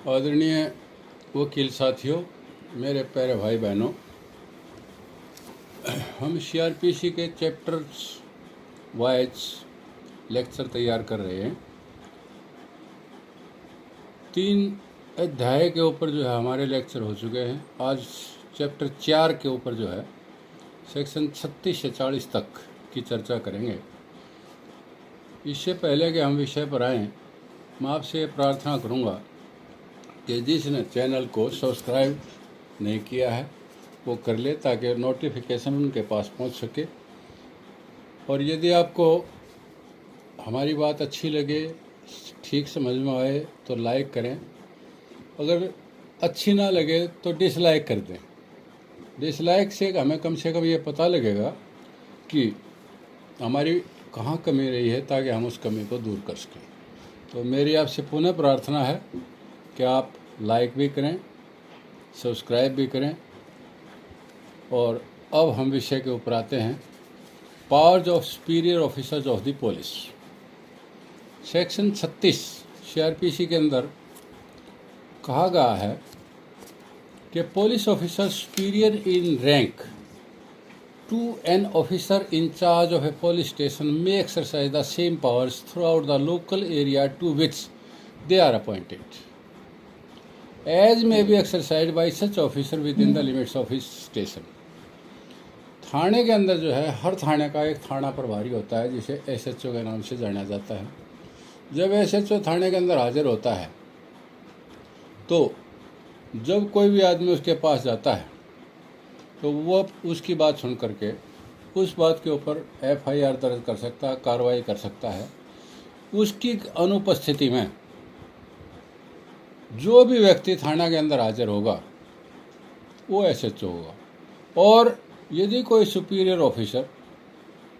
आदरणीय वकील साथियों, मेरे प्यारे भाई बहनों, हम सीआरपीसी के चैप्टर्स वाइज लेक्चर तैयार कर रहे हैं। 3 अध्याय के ऊपर जो है हमारे लेक्चर हो चुके हैं। आज चैप्टर 4 के ऊपर जो है सेक्शन 36 से 40 तक की चर्चा करेंगे। इससे पहले कि हम विषय पर आएँ, मैं आपसे प्रार्थना करूंगा कि जिसने चैनल को सब्सक्राइब नहीं किया है वो कर ले, ताकि नोटिफिकेशन उनके पास पहुंच सके। और यदि आपको हमारी बात अच्छी लगे, ठीक समझ में आए तो लाइक करें, अगर अच्छी ना लगे तो डिसलाइक कर दें। डिसलाइक से हमें कम से कम ये पता लगेगा कि हमारी कहाँ कमी रही है, ताकि हम उस कमी को दूर कर सकें। तो मेरी आपसे पुनः प्रार्थना है कि आप लाइक भी करें, सब्सक्राइब भी करें। और अब हम विषय के ऊपर आते हैं। Powers of superior officers of the police. Section 36 CrPC के अंदर कहा गया है कि police officer superior in rank to an officer in charge of A police station may exercise the same powers throughout the local area to which they are appointed, as may be exercised by such officer within the limits of his station। थाने के अंदर जो है हर थाने का एक थाना प्रभारी होता है, जिसे एसएचओ के नाम से जाना जाता है। जब एसएचओ थाने के अंदर हाजिर होता है तो जब कोई भी आदमी उसके पास जाता है तो वो उसकी बात सुन करके उस बात के ऊपर एफआईआर दर्ज कर सकता है, कार्रवाई कर सकता है। उसकी अनुपस्थिति में जो भी व्यक्ति थाना के अंदर हाजिर होगा वो एसएचओ होगा। और यदि कोई सुपीरियर ऑफिसर,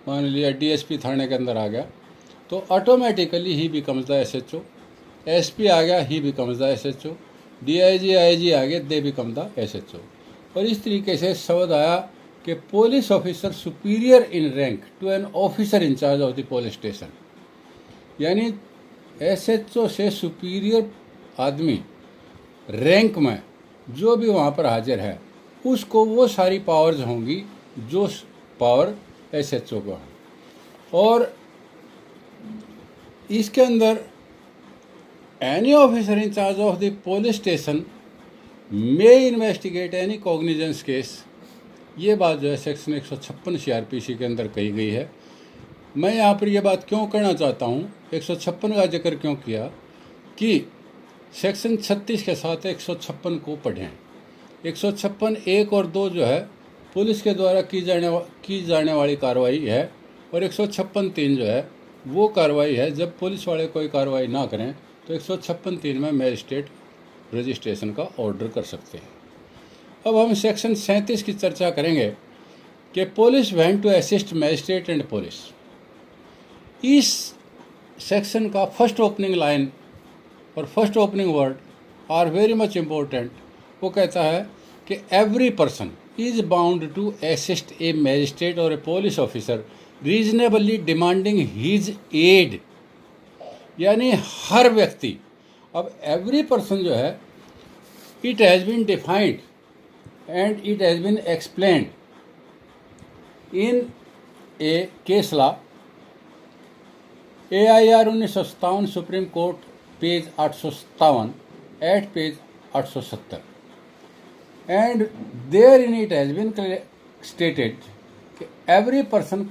मान लिया डीएसपी थाने के अंदर आ गया, तो ऑटोमेटिकली ही बिकम्स द एसएचओ। एसपी आ गया, ही becomes the SHO. DIG IG आ गए, दे बिकम द एसएचओ। और इस तरीके से शब्द आया कि police officer superior in rank to an officer in charge of the police station, यानी एसएचओ से सुपीरियर आदमी रैंक में जो भी वहाँ पर हाजिर है उसको वो सारी पावर्स होंगी जो पावर एसएचओ को है। और इसके अंदर any officer in charge of the police station may investigate any cognizance case. ये बात जो है सेक्शन 156 सीआरपीसी के अंदर कही गई है। मैं यहाँ पर यह बात क्यों करना चाहता हूँ, 156 का जिक्र क्यों किया, कि सेक्शन 36 के साथ 156 को पढ़ें। 156 1 और 2 जो है पुलिस के द्वारा की जाने वाली कार्रवाई है, और 156 3 जो है वो कार्रवाई है जब पुलिस वाले कोई कार्रवाई ना करें तो 156 3 में मैजिस्ट्रेट रजिस्ट्रेशन का ऑर्डर कर सकते हैं। अब हम सेक्शन 37 की चर्चा करेंगे कि police went to assist magistrate and police. इस सेक्शन का फर्स्ट ओपनिंग लाइन और first opening word are very much important. वो कहता है कि every person is bound to assist a magistrate और a police officer reasonably demanding his aid, यानी हर व्यक्ति। अब एवरी पर्सन जो है, it has been defined and it has been explained in a case law AIR 1957 supreme court page 857 at page 870, and therein it has been stated that every person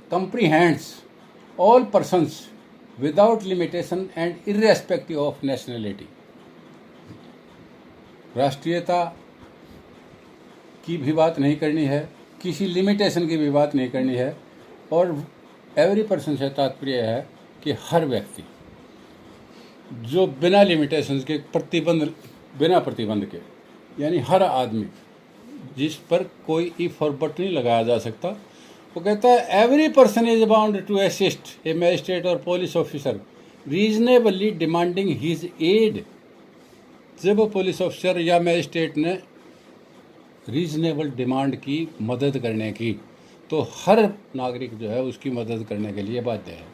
comprehends all persons without limitation and irrespective of nationality। राष्ट्रीयता की भी बात नहीं करनी है, किसी limitation की भी बात नहीं करनी है, और एवरी पर्सन से तात्पर्य है कि हर व्यक्ति जो बिना लिमिटेशन के, बिना प्रतिबंध के, यानी हर आदमी जिस पर कोई इफ और बट नहीं लगाया जा सकता, वो कहता है every person is bound to assist a magistrate और police officer reasonably demanding his aid. जब पुलिस ऑफिसर या मैजिस्ट्रेट ने रीजनेबल डिमांड की मदद करने की, तो हर नागरिक जो है उसकी मदद करने के लिए बाध्य है।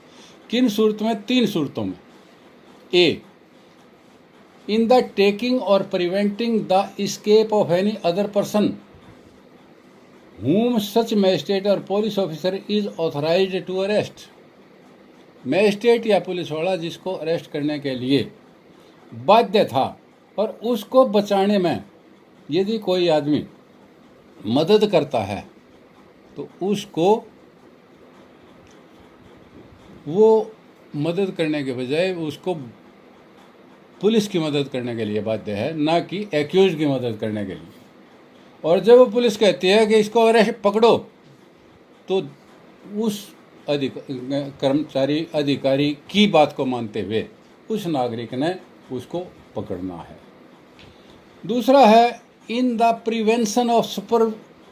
किन सूरत में? 3 सूरतों में। A, in the taking or preventing the escape of any other person whom such magistrate or police officer is authorised to arrest. Magistrate या पुलिस वाला जिसको अरेस्ट करने के लिए बाध्य था और उसको बचाने में यदि कोई आदमी मदद करता है तो उसको वो मदद करने के बजाय उसको पुलिस की मदद करने के लिए बाध्य है, ना कि एक्यूज की मदद करने के लिए। और जब वो पुलिस कहती है कि इसको अरेस्ट पकड़ो, तो उस कर्मचारी अधिकारी की बात को मानते हुए उस नागरिक ने उसको पकड़ना है। दूसरा है in the prevention of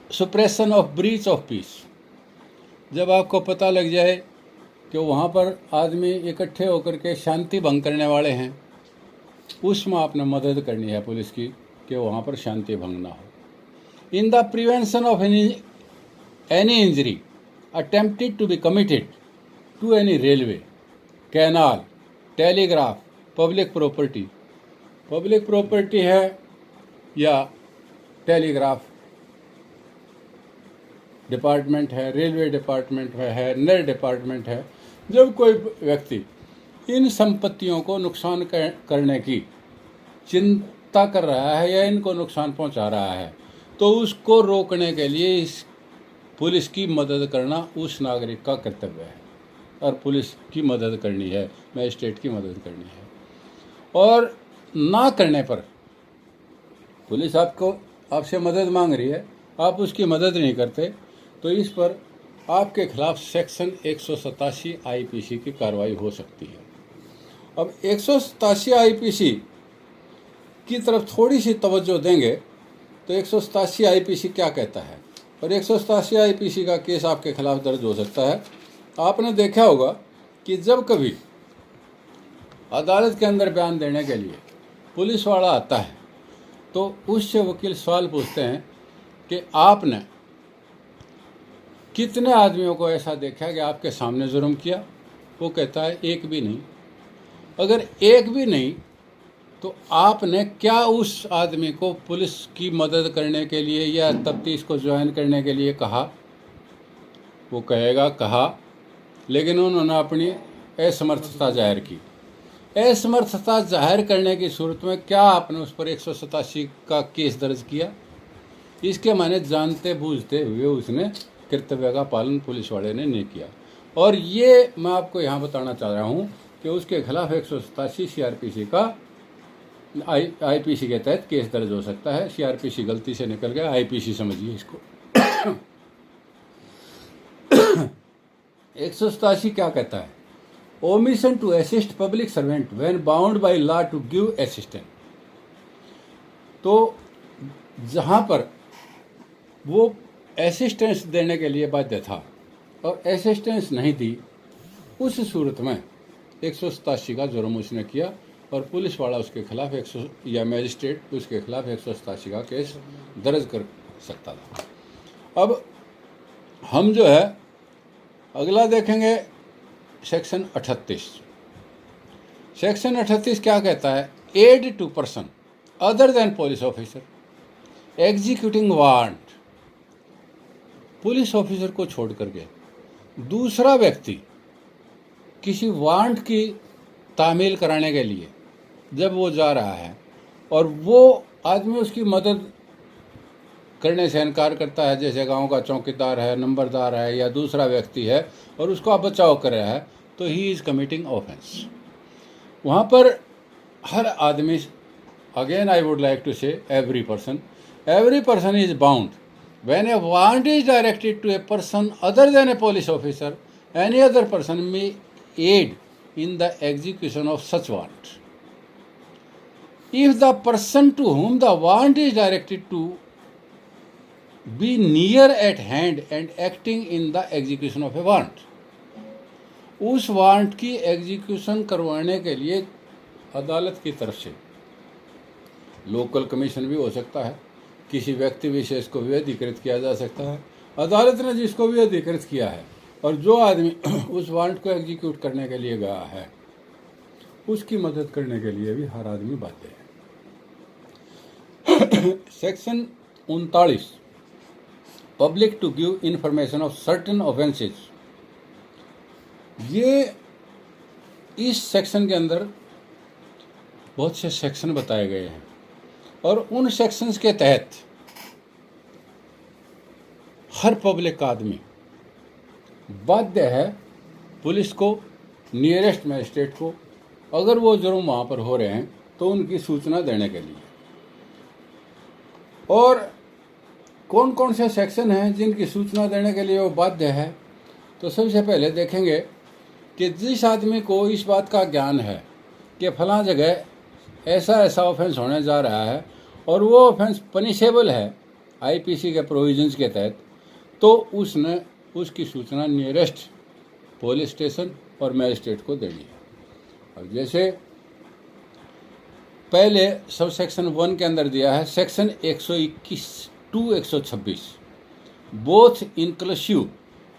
suppression of breach of peace. जब आपको पता लग जाए कि वहाँ पर आदमी इकट्ठे होकर के शांति भंग करने वाले हैं, उसमें आपने मदद करनी है पुलिस की कि वहाँ पर शांति भंग ना हो। In the prevention of any injury attempted to be committed to any railway, canal, telegraph, public property. Public property है या टेलीग्राफ डिपार्टमेंट है, रेलवे डिपार्टमेंट है, नर डिपार्टमेंट है। जब कोई व्यक्ति इन संपत्तियों को नुकसान करने की चिंता कर रहा है या इनको नुकसान पहुंचा रहा है, तो उसको रोकने के लिए इस पुलिस की मदद करना उस नागरिक का कर्तव्य है और पुलिस की मदद करनी है, मैजिस्ट्रेट की मदद करनी है। और ना करने पर पुलिस आपसे मदद मांग रही है, आप उसकी मदद नहीं करते, तो इस पर आपके खिलाफ सेक्शन 187 आईपीसी की कार्रवाई हो सकती है। अब 187 आईपीसी की तरफ थोड़ी सी तवज्जो देंगे तो 187 आईपीसी क्या कहता है और 187 आईपीसी का केस आपके खिलाफ दर्ज हो सकता है। आपने देखा होगा कि जब कभी अदालत के अंदर बयान देने के लिए पुलिस वाला आता है तो उससे वकील सवाल पूछते हैं कि आपने कितने आदमियों को ऐसा देखा कि आपके सामने जुर्म किया। वो कहता है एक भी नहीं। अगर एक भी नहीं तो आपने क्या उस आदमी को पुलिस की मदद करने के लिए या तफ्तीश को ज्वाइन करने के लिए कहा? वो कहेगा कहा, लेकिन उन्होंने अपनी असमर्थता जाहिर की। असमर्थता जाहिर करने की सूरत में क्या आपने उस पर 187 का केस दर्ज किया? इसके माने जानते बूझते हुए उसने कर्तव्य का पालन पुलिस वाले ने नहीं किया। और ये मैं आपको यहाँ बताना चाह रहा हूँ कि उसके खिलाफ 187 सीआरपीसी का आईपीसी के तहत केस दर्ज हो सकता है। सीआरपीसी गलती से निकल गया, आईपीसी समझिए इसको। 187 क्या कहता है? Omission to assist public servant when bound by law to give assistance. तो जहाँ पर वो असिस्टेंस देने के लिए बाध्य था और असिस्टेंस नहीं दी, उस सूरत में 187 का जुर्म उसने किया और पुलिस वाला उसके खिलाफ या मैजिस्ट्रेट उसके खिलाफ 187 का केस दर्ज कर सकता था। अब हम जो है अगला देखेंगे सेक्शन 38। सेक्शन 38 क्या कहता है? Aid to person other than police officer executing warrant. Police officer को छोड़ करके दूसरा व्यक्ति किसी वारंट की तामील कराने के लिए जब वो जा रहा है और वो आदमी उसकी मदद करने से इनकार करता है, जैसे गांव का चौकीदार है, नंबरदार है या दूसरा व्यक्ति है, और उसको आप बचाव कर रहा है, तो ही इज़ कमिटिंग ऑफेंस। वहाँ पर हर आदमी, again I would like to say every person is bound when a warrant is directed to a person other than a police officer, any other person may aid in the execution of such warrant. If the person to whom the warrant is directed to be near at hand and acting in the execution of a warrant, उस warrant की execution करवाने के लिए अदालत की तरफ से local commission भी हो सकता है, किसी व्यक्ति विशेष को भी अधिकृत किया जा सकता है। अदालत ने जिसको भी अधिकृत किया है और जो आदमी उस वारंट को एग्जीक्यूट करने के लिए गया है, उसकी मदद करने के लिए भी हर आदमी बाध्य है। Section 39 public to give information of certain offences. ये इस सेक्शन के अंदर बहुत से सेक्शन बताए गए हैं और उन सेक्शंस के तहत हर पब्लिक आदमी बाध्य है पुलिस को, नियरेस्ट मजिस्ट्रेट को, अगर वो जुर्म वहाँ पर हो रहे हैं तो उनकी सूचना देने के लिए। और कौन कौन से सेक्शन हैं जिनकी सूचना देने के लिए वो बाध्य है, तो सबसे पहले देखेंगे कि जिस आदमी को इस बात का ज्ञान है कि फलां जगह ऐसा ऐसा ऑफेंस होने जा रहा है और वो ऑफेंस पनिशेबल है आईपीसी के प्रोविजंस के तहत, तो उसने उसकी सूचना नियरेस्ट पुलिस स्टेशन और मजिस्ट्रेट को देनी है। अब जैसे पहले सब सेक्शन 1 के अंदर दिया है section 121 to 126 both inclusive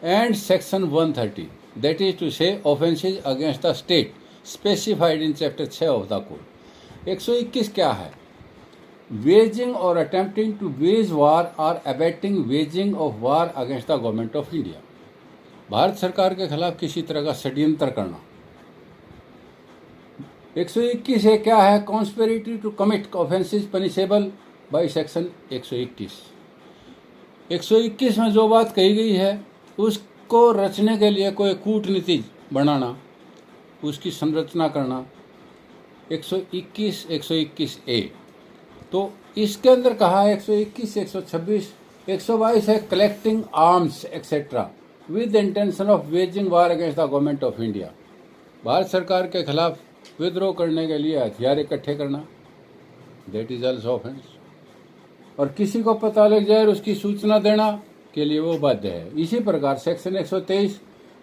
and section 130 that is to say offences against the state specified in chapter 6 of the code. 121 क्या है? वेजिंग और अटेम्प्टिंग टू वेज वार और abetting waging of war against the government of India. Bharat सरकार के खिलाफ किसी तरह का षड्यंत्र करना। 121 है क्या है? Conspiratory to commit offences punishable by section 121। 121 में जो बात कही गई है उसको रचने के लिए कोई कूटनीति बनाना, उसकी संरचना करना, 121 121A। तो इसके अंदर कहा है 121 126 122 है collecting arms etcetera with intention of waging war against the government of India. Bharat सरकार के खिलाफ विद्रोह करने के लिए हथियार इकट्ठे करना, दैट इज ऑल्सो ऑफेंस। और किसी को पता लग जाए और उसकी सूचना देना के लिए वो बाध्य है। इसी प्रकार section 123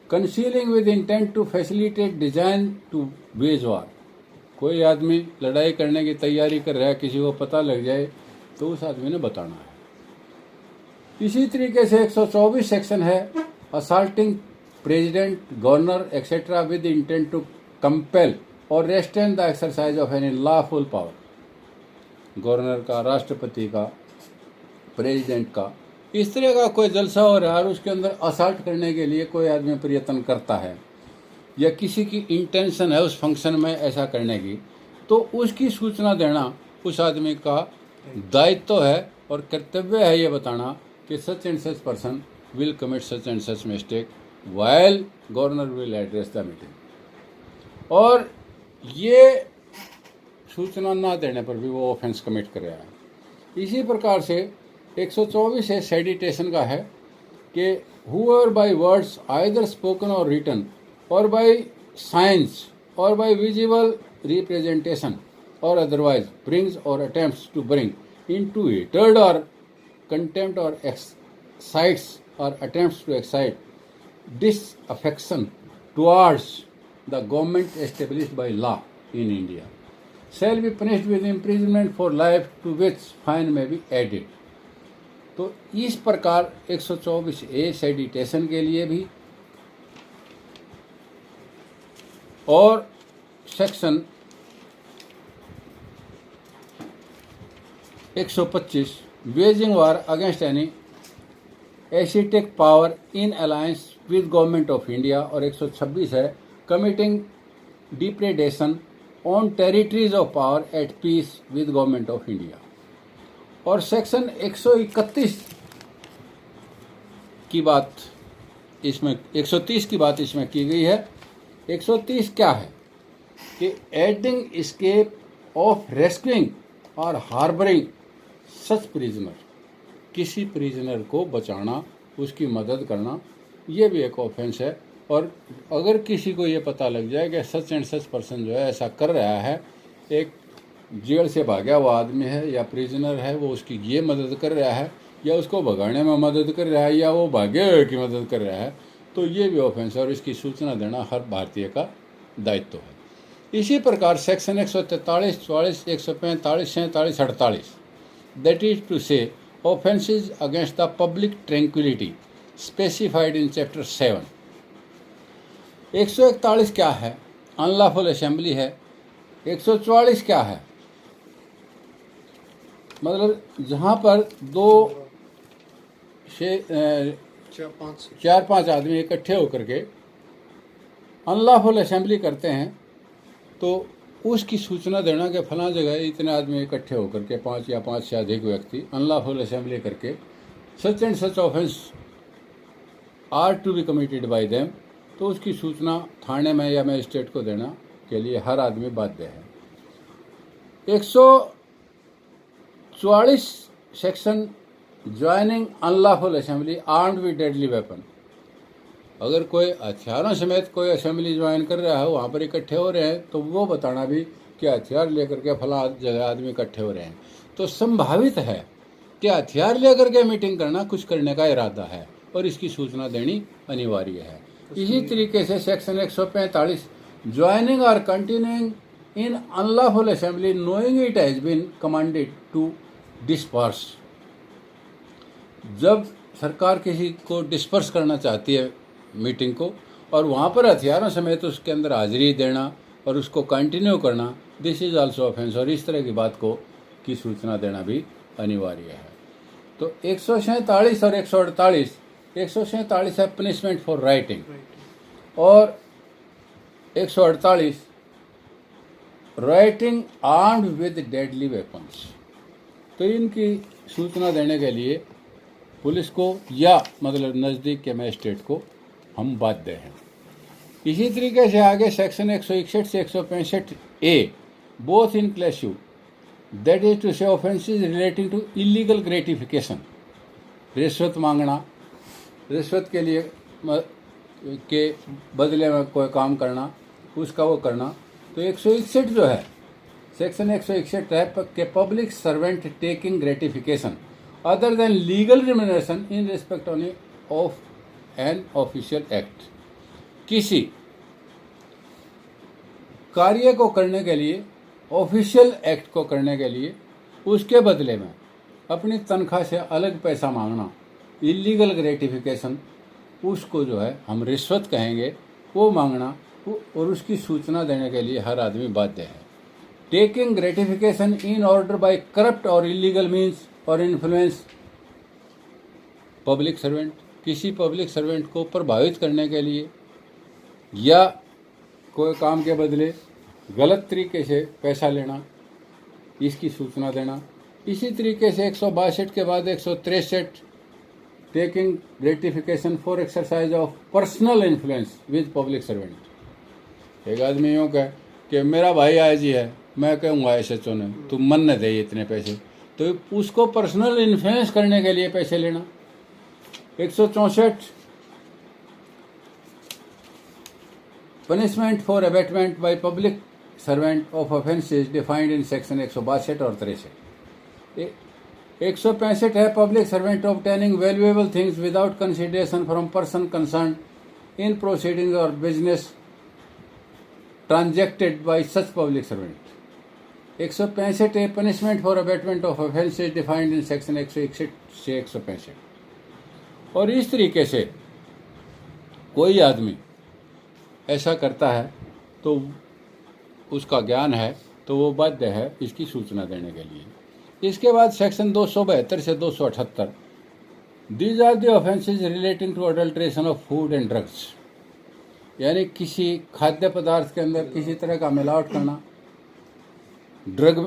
concealing with intent to facilitate design to wage war. कोई आदमी लड़ाई करने की तैयारी कर रहा है, किसी को पता लग जाए तो उस आदमी ने बताना है। इसी तरीके से 124 सेक्शन है assaulting president, governor etcetera with intent to compel और restrain the exercise of any lawful power. Governor का, राष्ट्रपति का, प्रेसिडेंट का, इस तरह का कोई जलसा हो रहा है और उसके अंदर असल्ट करने के लिए कोई आदमी प्रयत्न करता है या किसी की इंटेंशन है उस फंक्शन में ऐसा करने की, तो उसकी सूचना देना उस आदमी का दायित्व है और कर्तव्य है ये बताना कि such and such person will commit such and such mistake while governor will address the meeting. और ये सूचना ना देने पर भी वो ऑफेंस कमिट कर रहा है। इसी प्रकार से 124 है सेडिटेशन का है कि whoever by words either spoken or written or by signs or by visible representation or otherwise brings or attempts to bring into hatred or contempt or excites or attempts to excite disaffection towards the government established by law in India shall be punished with imprisonment for life to which fine may be added। तो इस प्रकार 124A सेडिटेशन के लिए भी और section 125 waging war against any asiatic power in alliance with government of India और 126 है committing depredation on territories of power at peace with government of India. और सेक्शन 131 की बात इसमें 130 की बात इसमें की गई है। 130 क्या है कि एडिंग एस्केप ऑफ रेस्क्यूइंग और हार्बरिंग सच प्रिजनर, किसी प्रिजनर को बचाना, उसकी मदद करना, ये भी एक ऑफेंस है। और अगर किसी को ये पता लग जाए कि सच एंड सच पर्सन जो है ऐसा कर रहा है, एक जेल से भागा हुआ आदमी है या प्रिजनर है, वो उसकी ये मदद कर रहा है या उसको भगाने में मदद कर रहा है या वो भागे हुए की मदद कर रहा है, तो ये भी ऑफेंस है और इसकी सूचना देना हर भारतीय का दायित्व है। इसी प्रकार सेक्शन 143, 44, 145, 47, 48 दैट इज टू से offenses against the public tranquility specified in chapter 7। 141 क्या है? अनलॉफुल असेंबली है। 144 क्या है? मतलब जहाँ पर दो से 4-5 आदमी इकट्ठे होकर के अनलॉफुल असेंबली करते हैं तो उसकी सूचना देना कि फलां जगह इतने आदमी इकट्ठे होकर के 5 या 5 से अधिक व्यक्ति अनलॉफुल असेंबली करके such and such offence are to be committed by them, तो उसकी सूचना थाने में या मजिस्ट्रेट को देना के लिए हर आदमी बाध्य है। 144 section joining unlawful assembly armed with deadly weapon. अगर कोई हथियारों समेत कोई असेंबली ज्वाइन कर रहा है, वहाँ पर इकट्ठे हो रहे हैं, तो वो बताना भी कि हथियार लेकर के फला जगह आदमी इकट्ठे हो रहे हैं। तो संभावित है कि हथियार लेकर के मीटिंग करना कुछ करने का इरादा है और इसकी सूचना देनी अनिवार्य है। इसी तरीके से section 145 joining or continuing in unlawful assembly knowing it has been commanded to disperse. जब सरकार किसी को डिस्पर्स करना चाहती है मीटिंग को और वहाँ पर हथियारों समेत उसके अंदर हाजिरी देना और उसको कंटिन्यू करना, दिस इज आल्सो ऑफेंस, और इस तरह की बात को की सूचना देना भी अनिवार्य है। तो 147 और 148, 147 है पनिशमेंट फॉर राइटिंग और 148 writing armed with deadly weapons. तो इनकी सूचना देने के लिए पुलिस को या मतलब नज़दीक के मजिस्ट्रेट को हम बाध्य हैं। इसी तरीके से आगे सेक्शन 161 से 165 A both inclusive that is to say offences relating to illegal gratification. रिश्वत मांगना, रिश्वत के लिए के बदले में कोई काम करना, उसका वो करना। तो 161 जो है सेक्शन 161 है कि public servant taking gratification other than legal remuneration in respect only of an official act. किसी कार्य को करने के लिए, ऑफिशियल एक्ट को करने के लिए उसके बदले में अपनी तनख्वाह से अलग पैसा मांगना, इलीगल ग्रेटिफिकेशन, उसको जो है हम रिश्वत कहेंगे, वो मांगना और उसकी सूचना देने के लिए हर आदमी बाध्य है। Taking gratification in order by corrupt और इलीगल मीन्स और इन्फ्लुएंस पब्लिक सर्वेंट, किसी पब्लिक सर्वेंट को प्रभावित करने के लिए या कोई काम के बदले गलत तरीके से पैसा लेना, इसकी सूचना देना। इसी तरीके से 162 के बाद 163 taking gratification for exercise of personal influence with public servant. एक आदमी यूँ कहे कि मेरा भाई आई जी है, मैं कहूँगा SHO ने तुम मन न दे इतने पैसे, तो उसको पर्सनल इन्फ्लुएंस करने के लिए पैसे लेना। 164 punishment for abetment by public servant of offences defined in section 162 और 63। 165 है public servant obtaining valuable things without consideration from person concern in proceeding और business transacted by such public servant. 165 है punishment for abetment of offences defined in section 161 से 165। और इस तरीके से कोई आदमी ऐसा करता है तो उसका ज्ञान है तो वो बाध्य है इसकी सूचना देने के लिए। इसके बाद सेक्शन 272 से 278 these are the offences relating to adulteration of food and drugs, यानी किसी खाद्य पदार्थ के अंदर किसी तरह का मिलावट करना, ड्रग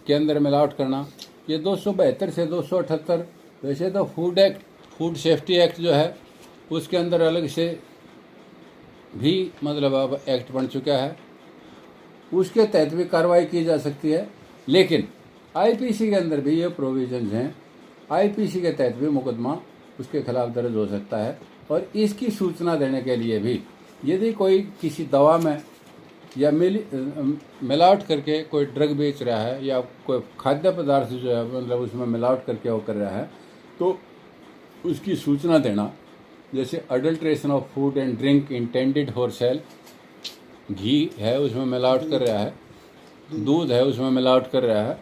के अंदर मिलावट करना। ये 272 से 278। वैसे तो फूड सेफ्टी एक्ट जो है उसके अंदर अलग से भी मतलब अब एक्ट बन चुका है, उसके तहत भी कार्रवाई की जा सकती है। लेकिन IPC के अंदर भी ये प्रोविजंस हैं, IPC के तहत भी मुकदमा उसके खिलाफ दर्ज हो सकता है। और इसकी सूचना देने के लिए भी यदि कोई किसी दवा में या मिलावट करके कोई ड्रग बेच रहा है या कोई खाद्य पदार्थ जो है मतलब उसमें मिलावट करके वो कर रहा है, तो उसकी सूचना देना। जैसे adulteration of food and drink intended for sale, घी है उसमें मिलावट कर रहा है, दूध है उसमें मिलावट कर रहा है।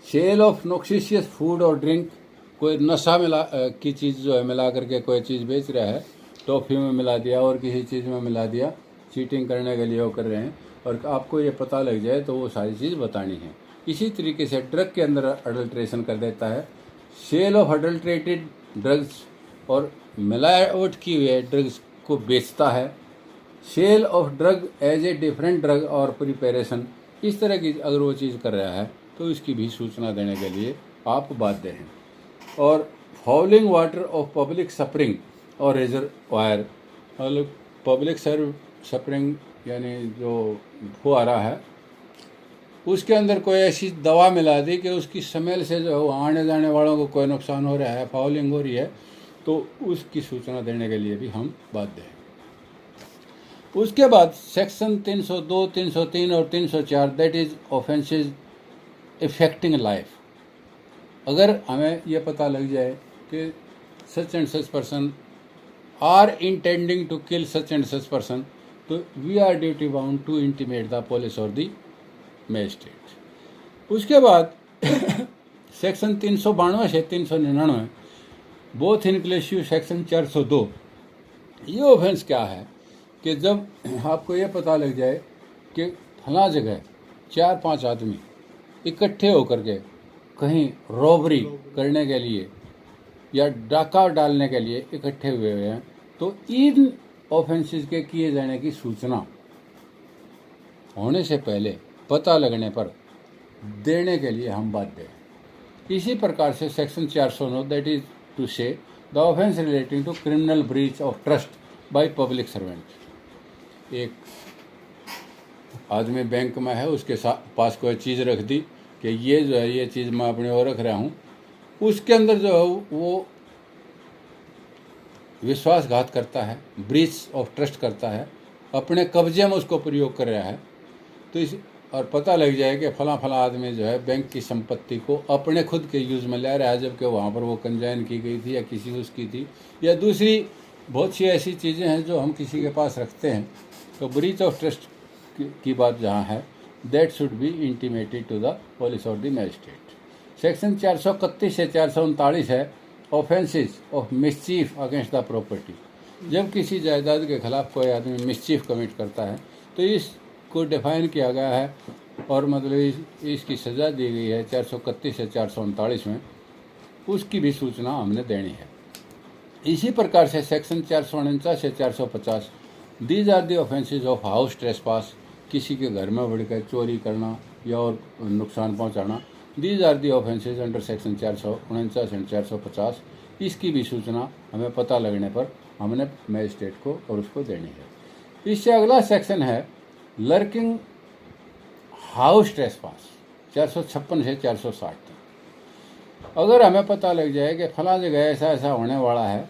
सेल ऑफ नॉक्सिशियस फूड और ड्रिंक, कोई नशा की चीज़ जो है मिला करके कोई चीज़ बेच रहा है, टॉफ़ी में मिला दिया और किसी चीज़ में मिला दिया, चीटिंग करने के लिए वो कर रहे हैं और आपको ये पता लग जाए तो वो सारी चीज़ बतानी है। इसी तरीके से ड्रग के अंदर अडल्ट्रेशन कर देता है, सेल ऑफ अडल्ट्रेटेड ड्रग्स और मिलावट की हुए ड्रग्स को बेचता है, sale of drug as a different drug or preparation, इस तरह की अगर वो चीज़ कर रहा है तो इसकी भी सूचना देने के लिए आप बाध्य हैं। और fouling water of public spring और रिजर्वायर, मतलब पब्लिक सप्रिंग यानी जो फुहारा है उसके अंदर कोई ऐसी दवा मिला दी कि उसकी स्मेल से जो आने जाने वालों को कोई नुकसान हो रहा है, फाउलिंग हो रही है, तो उसकी सूचना देने के लिए भी हम बाध्य हैं। उसके बाद सेक्शन 302, 303 और 304 that is offences affecting life. अगर हमें यह पता लग जाए कि such and such person are intending to kill such and such person, तो we are duty bound to intimate the police और द मैजिस्ट्रेट। उसके बाद सेक्शन 392 से 399 बोथ इंक्लूसिव सेक्शन 402, ये ऑफेंस क्या है कि जब आपको ये पता लग जाए कि फला जगह 4-5 आदमी इकट्ठे होकर के कहीं रॉबरी करने के लिए या डाका डालने के लिए इकट्ठे हुए हैं, तो इन ऑफेंसेस के किए जाने की सूचना होने से पहले पता लगने पर देने के लिए हम बाध्य हैं। इसी प्रकार से section 409 that is to say the offence relating to criminal breach of trust by public servant. एक आदमी बैंक में है, उसके पास कोई चीज़ रख दी कि ये जो है ये चीज़ मैं अपने और रख रहा हूँ, उसके अंदर जो है वो विश्वासघात करता है, ब्रीच ऑफ ट्रस्ट करता है, अपने कब्जे में उसको प्रयोग कर रहा है, तो इस और पता लग जाए कि फला आदमी जो है बैंक की संपत्ति को अपने खुद के यूज़ में ले रहा है, जबकि वहाँ पर वो कंजाइन की गई थी या किसी उसकी थी, या दूसरी बहुत सी ऐसी चीज़ें हैं जो हम किसी के पास रखते हैं, तो ब्रीच ऑफ ट्रस्ट की बात जहाँ है that should be intimated to the police और द मैजिस्ट्रेट। सेक्शन 431 से 439 है offences of mischief against the property. जब किसी जायदाद के खिलाफ कोई आदमी मिसचीफ कमिट करता है तो इसको डिफाइन किया गया है और मतलब इसकी सज़ा दी गई है 431 से 439 में, उसकी भी सूचना हमने देनी है। इसी प्रकार से सेक्शन 449 से 450 these are the offences of house trespass, किसी के घर में बढ़कर चोरी करना या और नुकसान पहुंचाना, these are the offences under section 449 and 450। इसकी भी सूचना हमें पता लगने पर हमने मैजिस्ट्रेट को और उसको देनी है। इससे अगला सेक्शन है लर्किंग हाउस ट्रेसपास 456 से 460 तक। अगर हमें पता लग जाए कि फला जगह ऐसा होने वाला है,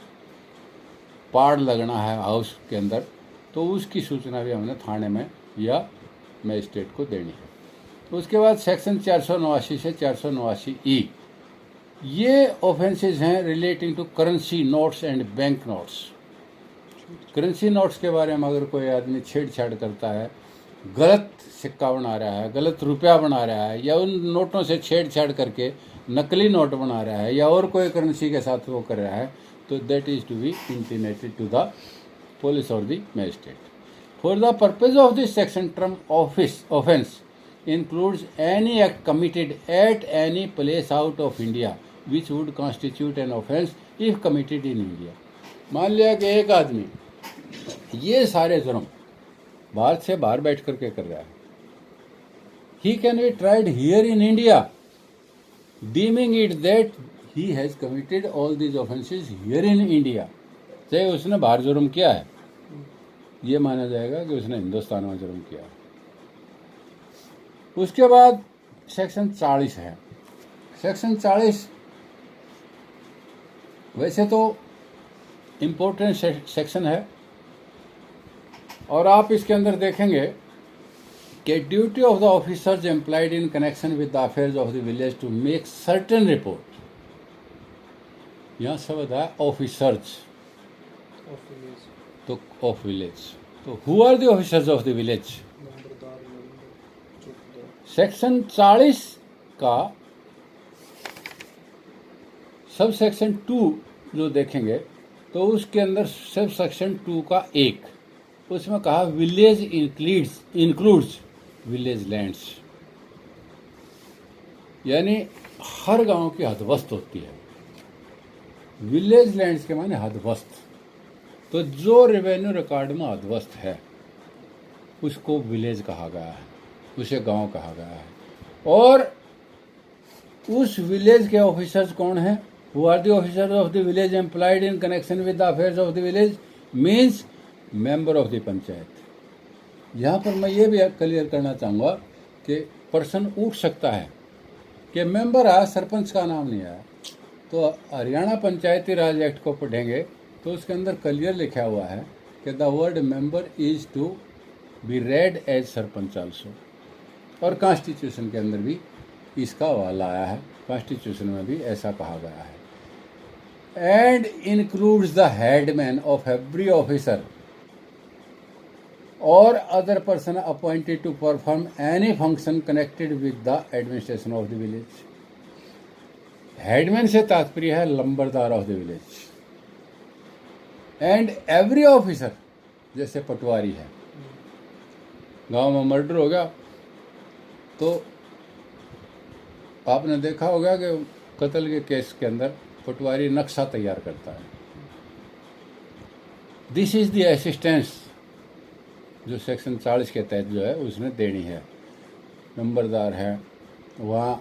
पाड़ लगना है हाउस के अंदर, तो उसकी सूचना भी हमने थाने में या मैजिस्ट्रेट को देनी है। उसके बाद सेक्शन 489 से 489 ई, ये ऑफेंसेस हैं relating to currency notes and bank notes. Currency notes के बारे में अगर कोई आदमी छेड़छाड़ करता है, गलत सिक्का बना रहा है, गलत रुपया बना रहा है, या उन नोटों से छेड़छाड़ करके नकली नोट बना रहा है या और कोई करेंसी के साथ वो कर रहा है, तो that is to be intimated to the police और the magistrate. For the purpose of this section, term offence includes any act committed at any place out of India which would constitute an offence if committed in India। मान लिया कि एक आदमी ये सारे जुर्म भारत से बाहर बैठ करके कर रहा है, he can be tried here in India, deeming it that he has committed all these offences here in India। चाहे उसने बाहर जुर्म किया है, ये माना जाएगा कि उसने हिंदुस्तान में जुर्म किया। उसके बाद सेक्शन 40 है। सेक्शन 40 वैसे तो इम्पोर्टेंट सेक्शन है और आप इसके अंदर देखेंगे कि duty of the officers employed in connection with the affairs of the village to make certain report. यहाँ शब्द है ऑफिसर्स, तो ऑफ विलेज, तो who are the officers of the village. Section 40 का सब सेक्शन 2 जो देखेंगे तो उसके अंदर सब सेक्शन 2 का 1, उसमें कहा विलेज इंक्लूड्स विलेज लैंड्स। यानी हर गांव की हदवस्त होती है। विलेज लैंड्स के माने हदवस्त। तो जो रेवेन्यू रिकॉर्ड में हदवस्त है उसको विलेज कहा गया है, उसे गांव कहा गया है। और उस विलेज के ऑफिसर्स कौन हैं? Who are the officers of the village employed in connection with the affairs of the village means member of the panchayat. यहाँ पर मैं ये भी क्लियर करना चाहूँगा कि पर्सन उठ सकता है कि मेंबर आया, सरपंच का नाम नहीं आया। तो हरियाणा पंचायती राज एक्ट को पढ़ेंगे तो उसके अंदर क्लियर लिखा हुआ है कि the word member is to be read as sarpanch also. और कॉन्स्टिट्यूशन के अंदर भी इसका हवाला आया है, कॉन्स्टिट्यूशन में भी ऐसा कहा गया है। And includes the headman of every officer और other person appointed to perform any function connected with the administration of the village. Headman से तात्पर्य है lambardar of the village. And every officer, जैसे पटवारी है, गांव में मर्डर हो गया तो आपने देखा होगा कि कत्ल के केस के अंदर पटवारी नक्शा तैयार करता है। दिस इज द असिस्टेंस जो सेक्शन 40 के तहत जो है उसने देनी है। नंबरदार है, वहाँ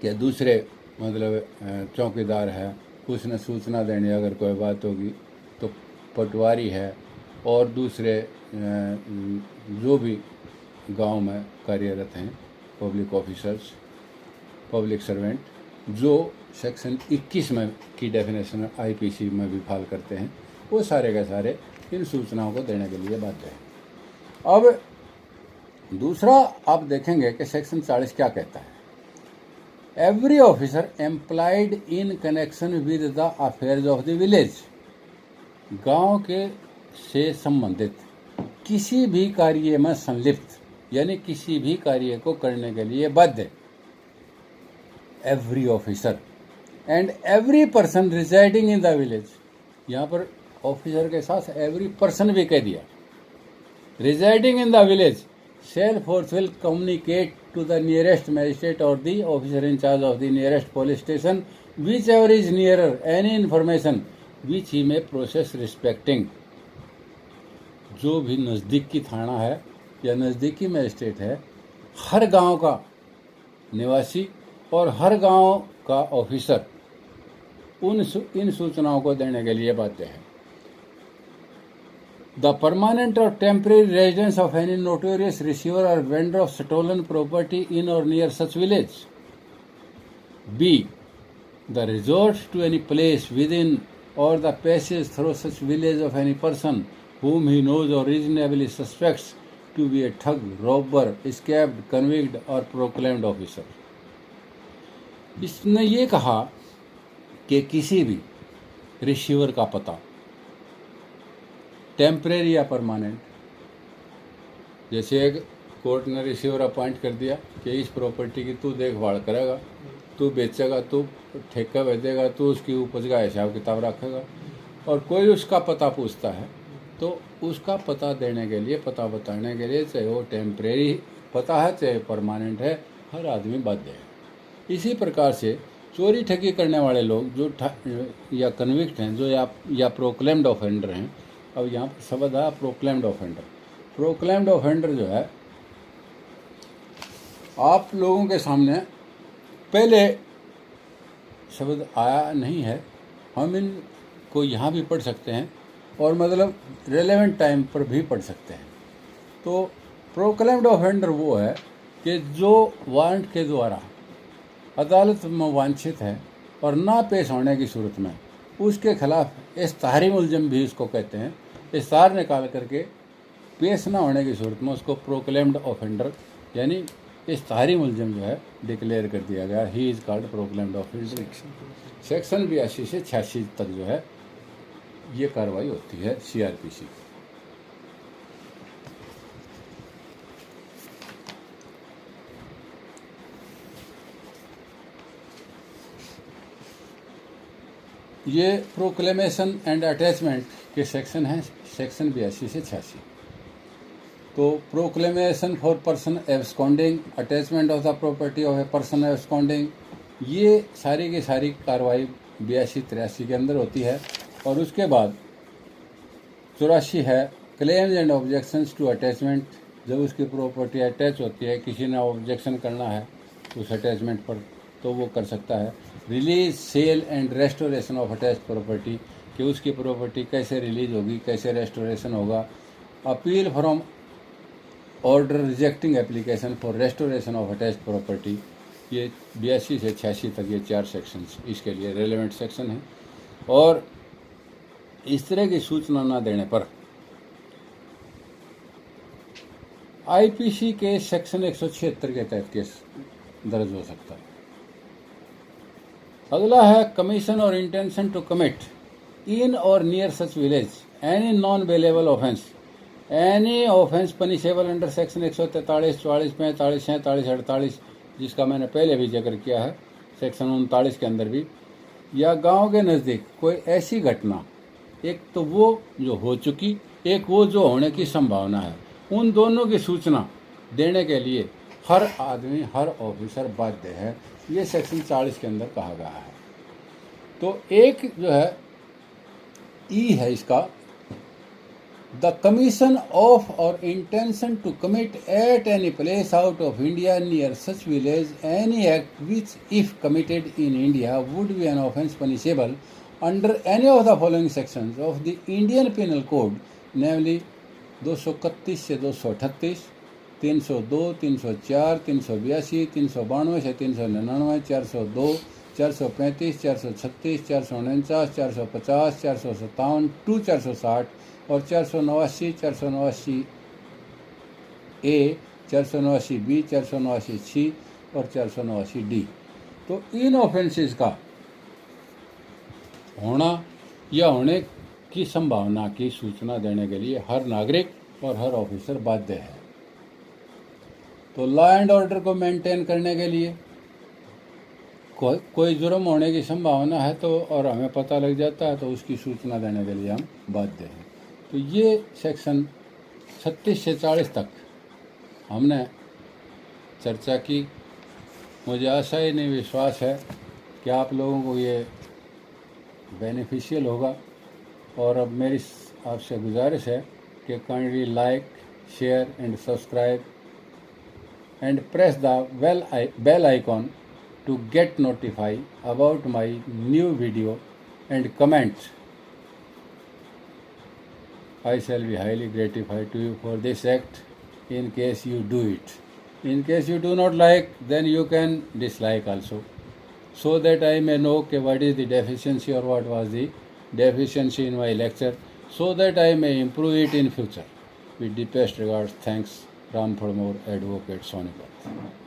के दूसरे मतलब चौकीदार है, उसने सूचना देनी अगर कोई बात होगी तो पटवारी है, और दूसरे जो भी गांव में कार्यरत हैं पब्लिक ऑफिसर्स, पब्लिक सर्वेंट, जो सेक्शन 21 में की डेफिनेशन आईपीसी में भी फाल करते हैं, वो सारे के सारे इन सूचनाओं को देने के लिए बाध्य हैं। अब दूसरा आप देखेंगे कि सेक्शन 40 क्या कहता है। Every officer employed in connection with the affairs of the village, गांव के से संबंधित किसी भी कार्य में संलिप्त यानी किसी भी कार्य को करने के लिए बाध्य। Every officer and every person residing in the village, यहाँ पर ऑफिसर के साथ एवरी पर्सन भी कह दिया। Residing in the village shall forthwith communicate to the nearest magistrate or the officer in charge of the nearest police station, whichever is nearer, any information which he may process respecting। जो भी नज़दीकी थाना है या नज़दीकी magistrate है, हर गांव का निवासी और हर गांव का ऑफिसर इन सूचनाओं को देने के लिए बाध्य है। The permanent or temporary residence of any notorious receiver or vendor of stolen property in or near such village. B. The resort to any place within or the passage through such village of any person whom he knows or reasonably suspects to be a thug, robber, escaped, convict or proclaimed officer. इसने ये कहा कि किसी भी receiver का पता, temporary या permanent, जैसे एक कोर्ट ने रिसीवर अपॉइंट कर दिया कि इस प्रॉपर्टी की तू देखभाल करेगा, तू बेचेगा, तू ठेका भेजेगा, तू उसकी उपज का हिसाब किताब रखेगा, और कोई उसका पता पूछता है तो उसका पता देने के लिए, पता बताने के लिए, चाहे वो टेम्परेरी पता है चाहे परमानेंट है, हर आदमी बाध्य है। इसी प्रकार से चोरी ठगी करने वाले लोग जो या कन्विक्ट हैं, जो या प्रोक्लेम्ड ऑफेंडर हैं, अब यहाँ पर शब्द आया प्रोक्लेम्ड ऑफेंडर। प्रोक्लेम्ड ऑफेंडर जो है, आप लोगों के सामने पहले शब्द आया नहीं है, हम इनको यहाँ भी पढ़ सकते हैं और मतलब रेलेवेंट टाइम पर भी पढ़ सकते हैं। तो प्रोक्लेम्ड ऑफेंडर वो है कि जो वारंट के द्वारा अदालत में वांछित है और ना पेश होने की सूरत में उसके खिलाफ इश्तहारी मुलजिम भी उसको कहते हैं, इश्तहार निकाल करके पेश ना होने की सूरत में उसको प्रोक्लेम्ड ऑफेंडर यानी इश्तहारी मुलजिम जो है डिक्लेयर कर दिया गया। He is called proclaimed offender. Section 82 से 86 तक जो है ये कार्रवाई होती है सीआरपीसी। ये प्रोक्लेमेशन एंड अटैचमेंट के सेक्शन हैं, सेक्शन 82 से 86। तो proclamation for person absconding, attachment of the property of a person absconding, ये सारी की सारी कार्रवाई 82-83 के अंदर होती है। और उसके बाद 84 है claims and objections to attachment, जब उसकी प्रॉपर्टी अटैच होती है, किसी ने ऑब्जेक्शन करना है उस अटैचमेंट पर तो वो कर सकता है। Release, sale and restoration of attach property, कि उसकी प्रॉपर्टी कैसे रिलीज होगी, कैसे रेस्टोरेशन होगा। Appeal from order rejecting application for restoration of attach property, ये 82 से 86 तक ये 4 सेक्शंस इसके लिए रेलेवेंट सेक्शन हैं। और इस तरह की सूचना न देने पर आईपीसी के सेक्शन 176 के तहत केस दर्ज हो सकता है। अगला है कमीशन और intention to commit in or near such village any non bailable offence, any offence punishable under section 143, 44, 45, 47, 48, जिसका मैंने पहले भी जिक्र किया है, सेक्शन 39 के अंदर भी, या गांव के नज़दीक कोई ऐसी घटना, एक तो वो जो हो चुकी, एक वो जो होने की संभावना है, उन दोनों की सूचना देने के लिए हर आदमी, हर ऑफिसर बाध्य है। ये सेक्शन 40 के अंदर कहा गया है। तो एक जो है ई है इसका, the commission of or intention to commit at any place out of India near such village any act which if committed in India would be an offence punishable under any of the following sections of the Indian penal code, namely 231 से 238, 302, 304, 382, 392 से 399, 402, 435, 436, 449, 450, 457, 460 और 489, 489 ए, 489 B, 489 सी और 489 D. तो इन offences का होना या होने की संभावना की सूचना देने के लिए हर नागरिक और हर ऑफिसर बाध्य है। तो लॉ एंड ऑर्डर को मेंटेन करने के लिए कोई जुर्म होने की संभावना है तो और हमें पता लग जाता है तो उसकी सूचना देने के लिए हम बाध्य हैं। तो ये सेक्शन 36 से 40 तक हमने चर्चा की। मुझे आशा ही नहीं विश्वास है कि आप लोगों को ये बेनिफिशियल होगा। और अब मेरी आपसे गुजारिश है कि kindly like, share and subscribe and press the bell icon to get notified about my new video and comment. I shall be highly gratified to you for this act in case you do it. In case you do not like, then you can dislike also, so that I may know what is the deficiency or what was the deficiency in my lecture, so that I may improve it in future. With deepest regards, thanks, Ram Phalmore, Advocate, Sonipat.